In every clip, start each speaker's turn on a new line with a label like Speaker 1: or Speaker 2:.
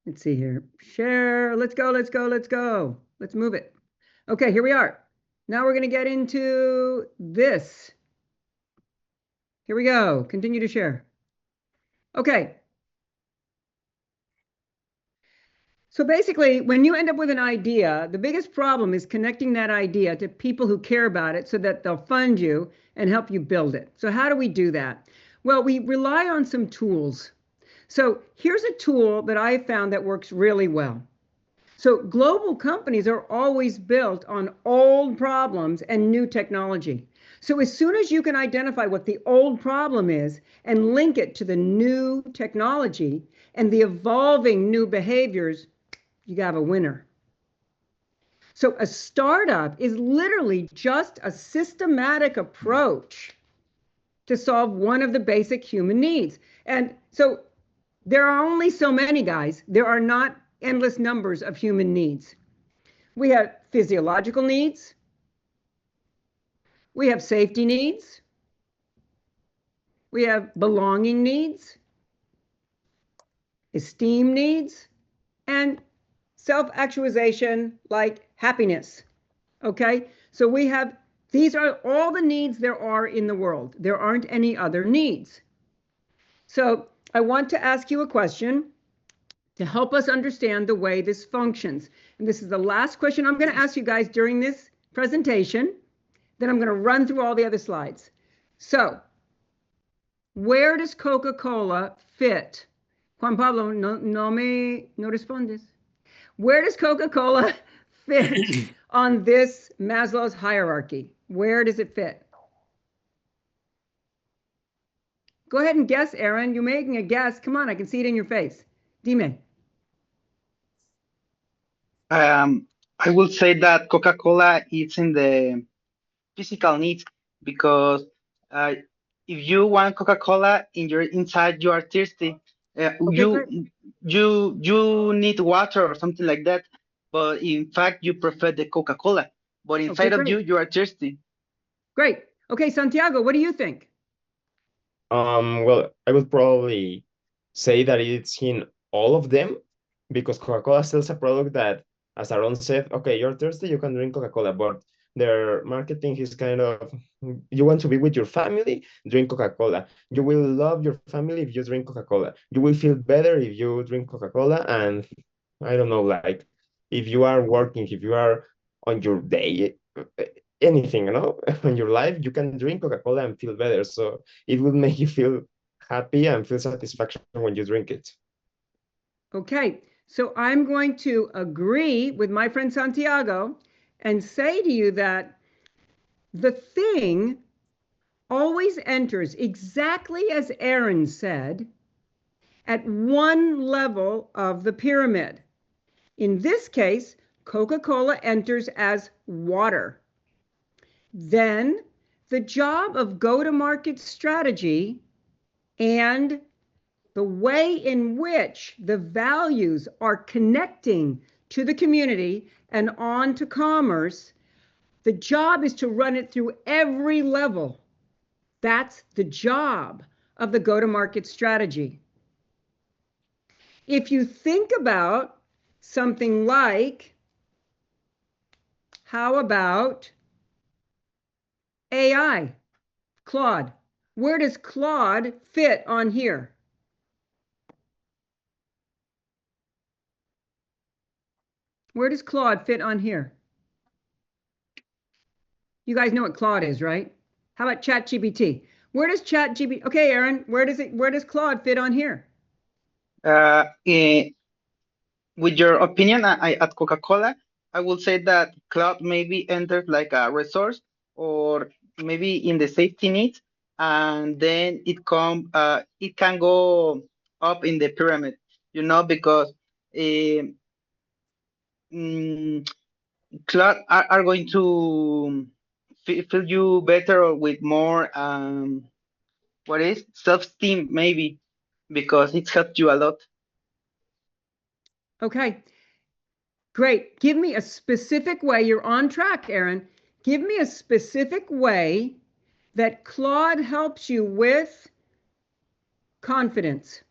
Speaker 1: Let's see here. Share. Let's go. Let's go. Let's go. Let's move it. Okay, here we are. Now we're going to get into this. Here we go. Continue to share. Okay. So basically, when you end up with an idea, the biggest problem is connecting that idea to people who care about it so that they'll fund you and help you build it. So how do we do that? Well, we rely on some tools. So here's a tool that I found that works really well. So global companies are always built on old problems and new technology. So as soon as you can identify what the old problem is and link it to the new technology and the evolving new behaviors, you have a winner. So a startup is literally just a systematic approach to solve one of the basic human needs. And so there are only so many, guys. There are not endless numbers of human needs. We have physiological needs. We have safety needs. We have belonging needs, esteem needs, and self-actualization like happiness. Okay, so we have, these are all the needs there are in the world. There aren't any other needs. So I want to ask you a question to help us understand the way this functions. And this is the last question I'm going to ask you guys during this presentation. Then I'm going to run through all the other slides. So where does Coca-Cola fit? Juan Pablo, no respondes. Where does Coca-Cola fit on this Maslow's hierarchy? Where does it fit? Go ahead and guess, Aaron. You're making a guess. Come on, I can see it in your face. Dime.
Speaker 2: I will say that Coca-Cola is in the physical needs because uh, if you want Coca-Cola in your inside, you are thirsty.
Speaker 1: Okay, great.
Speaker 2: You need water or something like that. But in fact, you prefer the Coca-Cola. But
Speaker 1: Okay,
Speaker 2: inside of
Speaker 1: great.
Speaker 2: you, you are thirsty.
Speaker 1: Great. Okay, Santiago, what do you think?
Speaker 3: Well, I would probably say that it's in all of them because Coca-Cola sells a product that, as Aaron said, okay, you're thirsty, you can drink Coca-Cola, but their marketing is kind of, you want to be with your family, drink Coca-Cola. You will love your family if you drink Coca-Cola. You will feel better if you drink Coca-Cola. And I don't know, like if you are working, if you are on your day, anything, in your life, you can drink Coca-Cola and feel better. So it will make you feel happy and feel satisfaction when you drink it.
Speaker 1: Okay, so I'm going to agree with my friend Santiago and say to you that the thing always enters exactly as Aaron said at one level of the pyramid. In this case, Coca-Cola enters as water. Then the job of go-to-market strategy and the way in which the values are connecting to the community and on to commerce, the job is to run it through every level. That's the job of the go-to-market strategy. If you think about something like, how about AI, Claude? Where does Claude fit on here? Where does Claude fit on here? You guys know what Claude is, right? How about ChatGPT? Where does ChatGPT? Okay, Aaron, where does Claude fit on here?
Speaker 2: Eh, with your opinion, at Coca-Cola, I will say that cloud maybe enters like a resource or maybe in the safety needs, and then it can go up in the pyramid, because uh, mm, cloud are going to feel you better or with more what is self-esteem maybe because it helped you a lot.
Speaker 1: Okay, great. Give me a specific way. You're on track, Aaron. Give me a specific way that Claude helps you with confidence.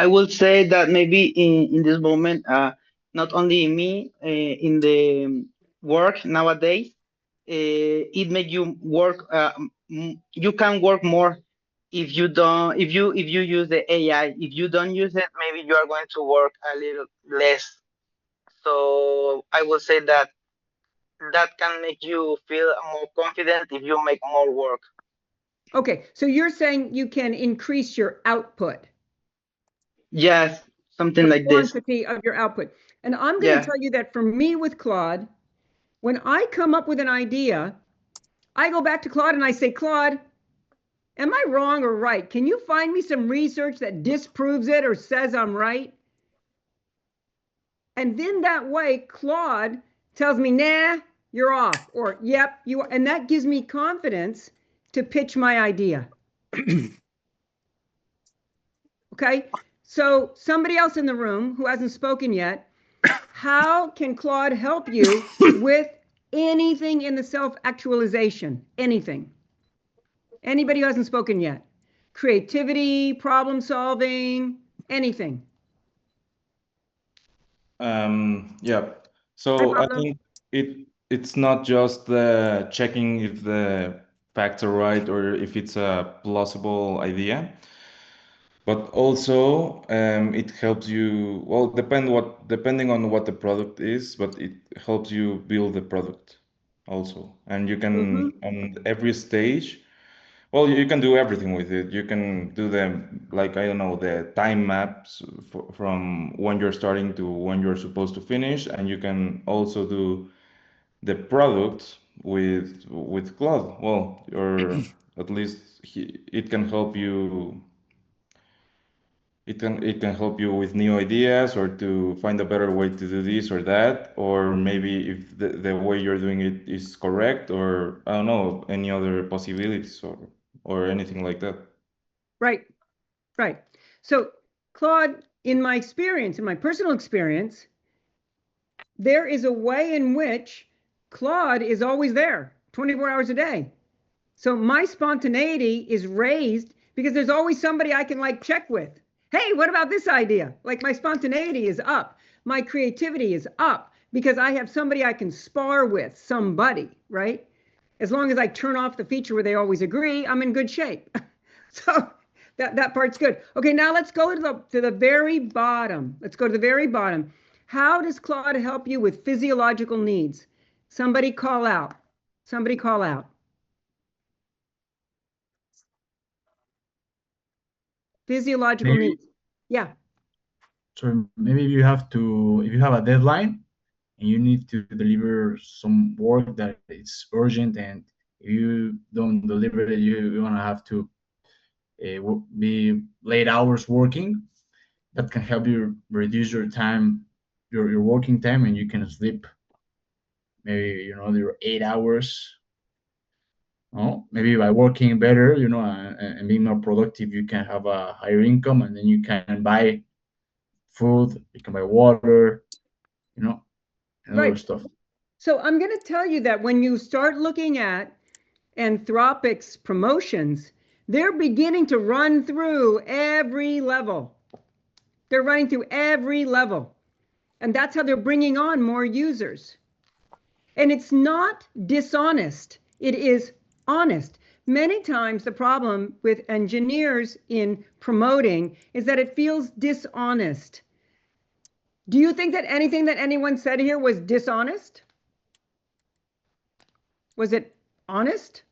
Speaker 2: I will say that maybe in this moment, not only me, in the work nowadays, it make you work. You can work more if you don't. If you use the AI. If you don't use it, maybe you are going to work a little less. So I will say that that can make you feel more confident if you make more work.
Speaker 1: Okay, so you're saying you can increase your output,
Speaker 2: Yes, something
Speaker 1: the
Speaker 2: like this.
Speaker 1: quantity of your output. And I'm going to
Speaker 2: Yeah.
Speaker 1: tell you that for me with Claude, when I come up with an idea, I go back to Claude and I say, Claude, am I wrong or right? Can you find me some research that disproves it or says I'm right? And then that way, Claude tells me, nah, you're off, or yep, you are. And that gives me confidence to pitch my idea. Okay. So, somebody else in the room who hasn't spoken yet, how can Claude help you with anything in the self actualization? Anything? Anybody who hasn't spoken yet? Creativity, problem solving, anything.
Speaker 4: Yeah.
Speaker 1: Hi,
Speaker 4: So I
Speaker 1: Pablo.
Speaker 4: think it's not just checking if the facts are right or if it's a plausible idea, but also it helps you. Well, depending on what the product is, but it helps you build the product also, and you
Speaker 1: Mm-hmm.
Speaker 4: can on every stage. Well, you can do everything with it. You can do them like I don't know the time maps from when you're starting to when you're supposed to finish, and you can also do the product with Claude. Well, or at least it can help you. It can help you with new ideas or to find a better way to do this or that, or maybe if the way you're doing it is correct, or I don't know any other possibilities or anything like that.
Speaker 1: Right, right. So, Claude, in my experience, in my personal experience, there is a way in which Claude is always there 24 hours a day. So my spontaneity is raised because there's always somebody I can like check with. Hey, what about this idea? Like my spontaneity is up. My creativity is up because I have somebody I can spar with, somebody, right? As long as I turn off the feature where they always agree, I'm in good shape. So that part's good. Okay, now let's go to the very bottom. Let's go to the very bottom. How does Claude help you with physiological needs? Somebody call out. Somebody call out. Physiological
Speaker 5: Maybe
Speaker 1: needs. Yeah,
Speaker 5: so maybe you have to if you have a deadline and you need to deliver some work that is urgent, and if you don't deliver it, you're gonna have to be late hours working. That can help you reduce your time, your working time, and you can sleep maybe your 8 hours. No, maybe by working better, and being more productive, you can have a higher income, and then you can buy food, you can buy water, you know, and other
Speaker 1: right.
Speaker 5: stuff.
Speaker 1: So I'm going to tell you that when you start looking at Anthropic's promotions, they're beginning to run through every level. They're running through every level. And that's how they're bringing on more users. And it's not dishonest, it is honest. Many times, the problem with engineers in promoting is that it feels dishonest. Do you think that anything that anyone said here was dishonest? Was it honest?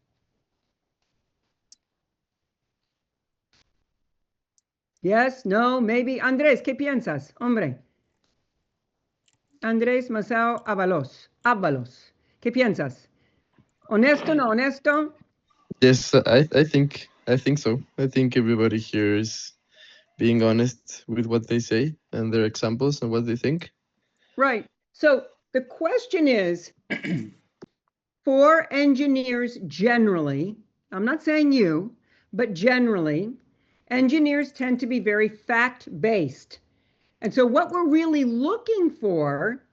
Speaker 1: Yes, no, maybe. Andrés, ¿qué piensas? Hombre. Andrés Masao Ábalos. ¿Qué piensas? ¿Honesto, no honesto?
Speaker 6: Yes, I think so. I think everybody here is being honest with what they say and their examples and what they think.
Speaker 1: Right. So the question is, for engineers generally, I'm not saying you, but generally, engineers tend to be very fact-based. And so what we're really looking for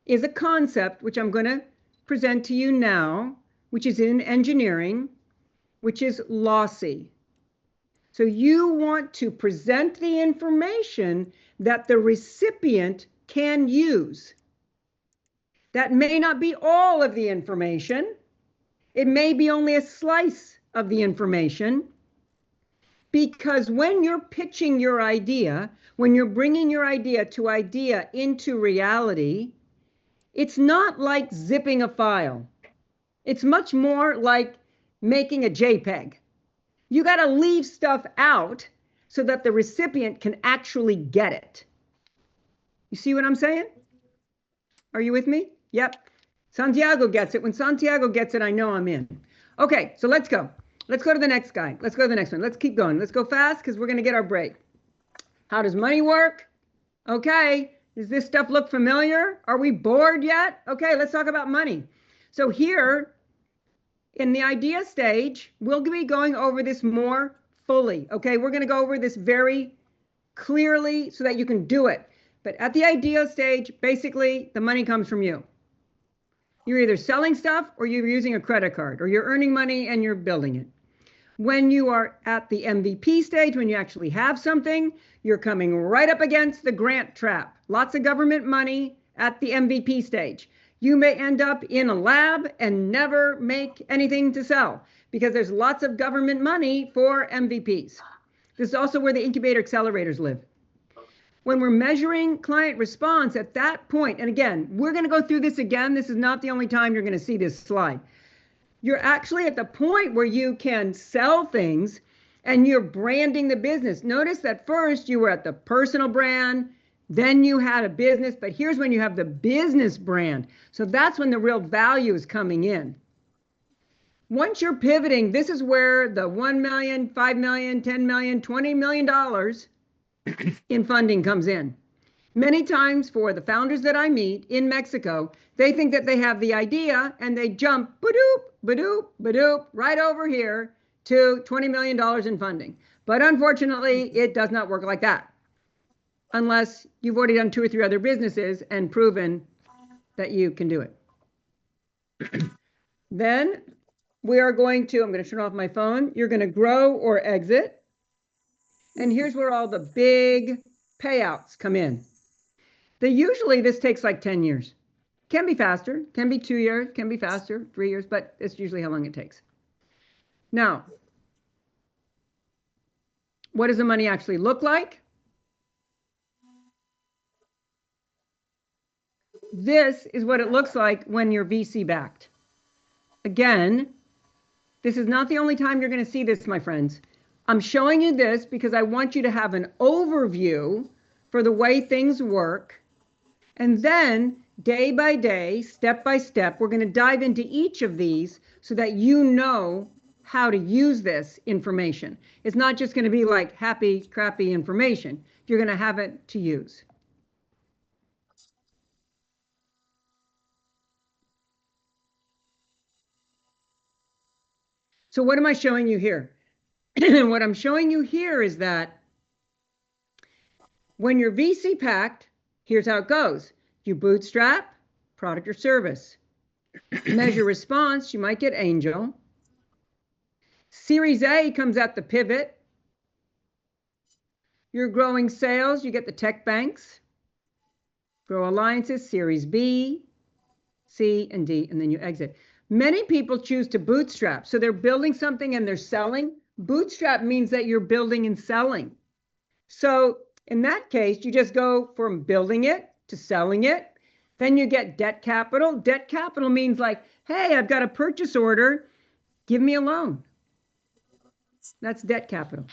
Speaker 1: is a concept, which I'm going to present to you now, which is in engineering, which is lossy. So you want to present the information that the recipient can use. That may not be all of the information. It may be only a slice of the information. Because when you're pitching your idea, when you're bringing your idea into reality, it's not like zipping a file. It's much more like making a JPEG. You got to leave stuff out so that the recipient can actually get it. You see what I'm saying? Are you with me? Yep. Santiago gets it. When Santiago gets it, I know I'm in. Okay, so let's go. Let's go to the next guy. Let's go to the next one. Let's keep going. Let's go fast because we're going to get our break. How does money work? Okay. Does this stuff look familiar? Are we bored yet? Okay, let's talk about money. So here in the idea stage, we'll be going over this more fully. Okay, we're going to go over this very clearly so that you can do it. But at the idea stage, basically, the money comes from you. You're either selling stuff or you're using a credit card, or you're earning money and you're building it. When you are at the MVP stage, when you actually have something, you're coming right up against the grant trap. Lots of government money at the MVP stage. You may end up in a lab and never make anything to sell because there's lots of government money for MVPs. This is also where the incubator accelerators live. When we're measuring client response at that point, and again, we're going to go through this again. This is not the only time you're going to see this slide. You're actually at the point where you can sell things and you're branding the business. Notice that first you were at the personal brand, then you had a business, but here's when you have the business brand. So that's when the real value is coming in. Once you're pivoting, this is where the $1 million, $5 million, $10 million, $20 million in funding comes in. Many times for the founders that I meet in Mexico, they think that they have the idea and they jump ba-doop, ba-doop, ba-doop, right over here to $20 million in funding. But unfortunately, it does not work like that unless you've already done 2 or 3 other businesses and proven that you can do it. Then we are going to, I'm going to turn off my phone. You're going to grow or exit. And here's where all the big payouts come in. Usually this takes like 10 years. Can be faster, can be 2 years, can be faster, 3 years, but it's usually how long it takes. Now, what does the money actually look like? This is what it looks like when you're VC backed. Again, this is not the only time you're going to see this, my friends. I'm showing you this because I want you to have an overview for the way things work. And then day by day, step by step, we're going to dive into each of these so that you know how to use this information. It's not just going to be like happy, crappy information. You're going to have it to use. So what am I showing you here? What I'm showing you here is that when you're VC packed, here's how it goes. You bootstrap, product or service. Measure response, you might get angel. Series A comes at the pivot. You're growing sales, you get the tech banks. Grow alliances, Series B, C, and D, and then you exit. Many people choose to bootstrap. So they're building something and they're selling. Bootstrap means that you're building and selling. So in that case, you just go from building it to selling it. Then you get debt capital. Debt capital means like, hey, I've got a purchase order. Give me a loan. That's debt capital.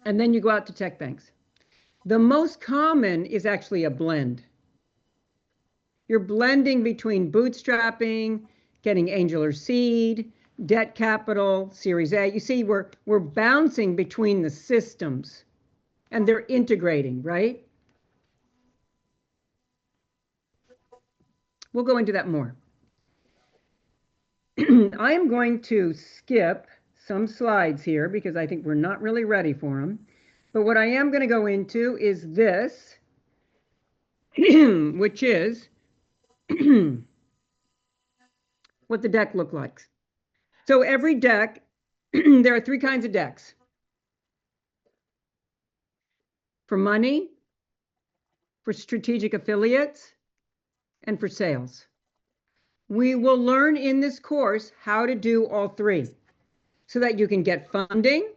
Speaker 1: And then you go out to tech banks. The most common is actually a blend. You're blending between bootstrapping, getting angel or seed, debt capital, Series A. You see, we're bouncing between the systems and they're integrating, right? We'll go into that more. I am going to skip some slides here because I think we're not really ready for them. But what I am going to go into is this, which is what the deck looks like. So every deck, there are 3 kinds of decks. for money, for strategic affiliates, and for sales. We will learn in this course how to do all three so that you can get funding,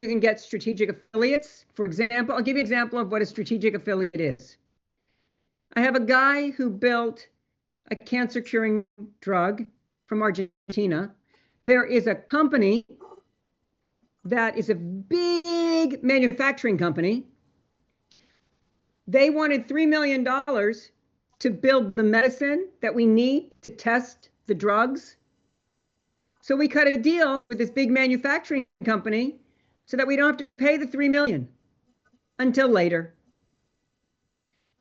Speaker 1: you can get strategic affiliates. For example, I'll give you an example of what a strategic affiliate is. I have a guy who built a cancer curing drug from Argentina. There is a company that is a big manufacturing company. They wanted $3 million to build the medicine that we need to test the drugs. So we cut a deal with this big manufacturing company so that we don't have to pay the $3 million until later.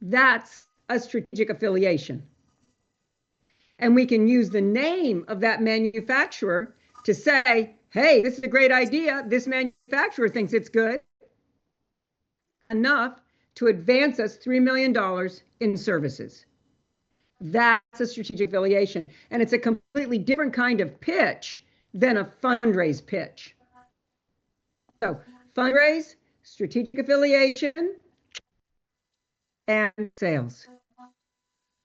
Speaker 1: That's a strategic affiliation. And we can use the name of that manufacturer to say, hey, this is a great idea. This manufacturer thinks it's good enough to advance us $3 million in services. That's a strategic affiliation. And it's a completely different kind of pitch than a fundraise pitch. So fundraise, strategic affiliation, and sales.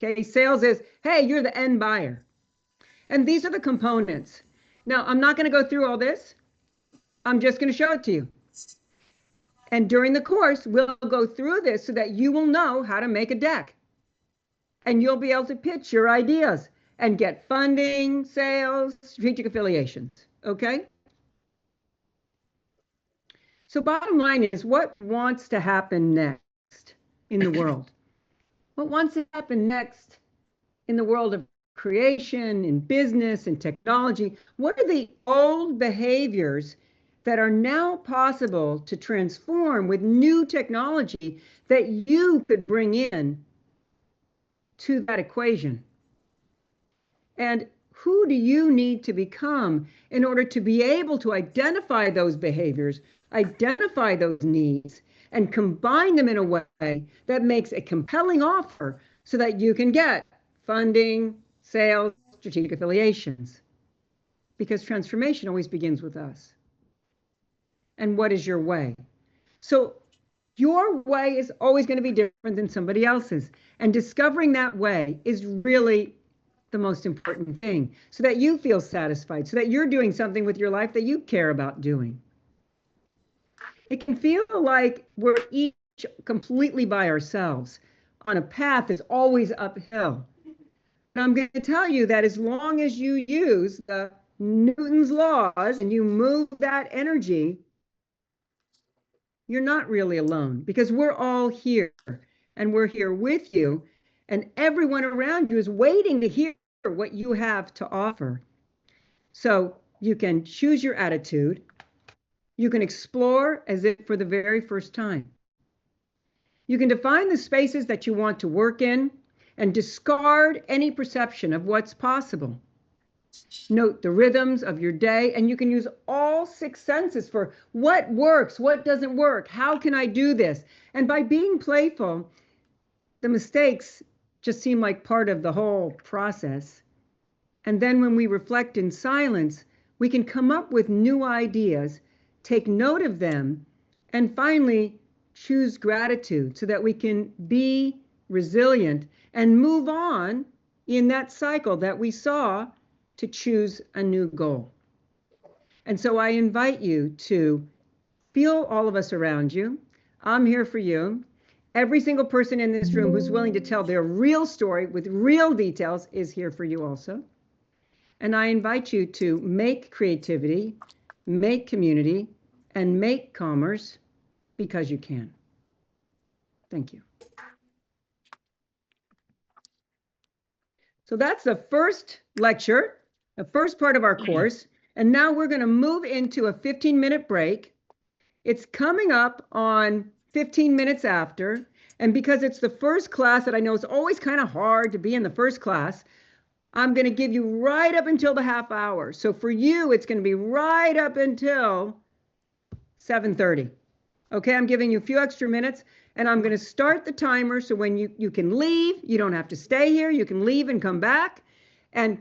Speaker 1: Okay, sales is, hey, you're the end buyer. And these are the components. Now, I'm not going to go through all this. I'm just going to show it to you. And during the course, we'll go through this so that you will know how to make a deck. And you'll be able to pitch your ideas and get funding, sales, strategic affiliations. Okay? So bottom line is, what wants to happen next in the world? What wants to happen next in the world of creation, in business, and technology? What are the old behaviors that are now possible to transform with new technology that you could bring in to that equation? And who do you need to become in order to be able to identify those behaviors, identify those needs, and combine them in a way that makes a compelling offer so that you can get funding, sales, strategic affiliations? Because transformation always begins with us. And what is your way? So your way is always going to be different than somebody else's. And discovering that way is really the most important thing, so that you feel satisfied, so that you're doing something with your life that you care about doing. It can feel like we're each completely by ourselves on a path that's always uphill. And I'm going to tell you that as long as you use the Newton's laws and you move that energy, you're not really alone, because we're all here and we're here with you, and everyone around you is waiting to hear what you have to offer. So you can choose your attitude. You can explore as if for the very first time. You can define the spaces that you want to work in and discard any perception of what's possible. Note the rhythms of your day, and you can use all 6 senses for what works, what doesn't work, how can I do this? And by being playful, the mistakes just seem like part of the whole process. And then when we reflect in silence, we can come up with new ideas, take note of them, and finally choose gratitude so that we can be resilient and move on in that cycle that we saw to choose a new goal. And so I invite you to feel all of us around you. I'm here for you. Every single person in this room who's willing to tell their real story with real details is here for you also. And I invite you to make creativity, make community, and make commerce, because you can. Thank you. So that's the first lecture, the first part of our course. And now we're going to move into a 15-minute break. It's coming up on 15 minutes after. And because it's the first class that I know it's always kind of hard to be in the first class, I'm going to give you right up until the half hour. So for you, it's going to be right up until 7:30. Okay, I'm giving you a few extra minutes, and I'm going to start the timer so when you can leave, you don't have to stay here. You can leave and come back at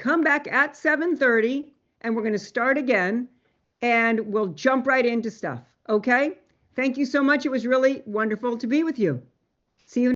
Speaker 1: 7:30, and we're going to start again, and we'll jump right into stuff. Okay, Thank you so much. It was really wonderful to be with you. See you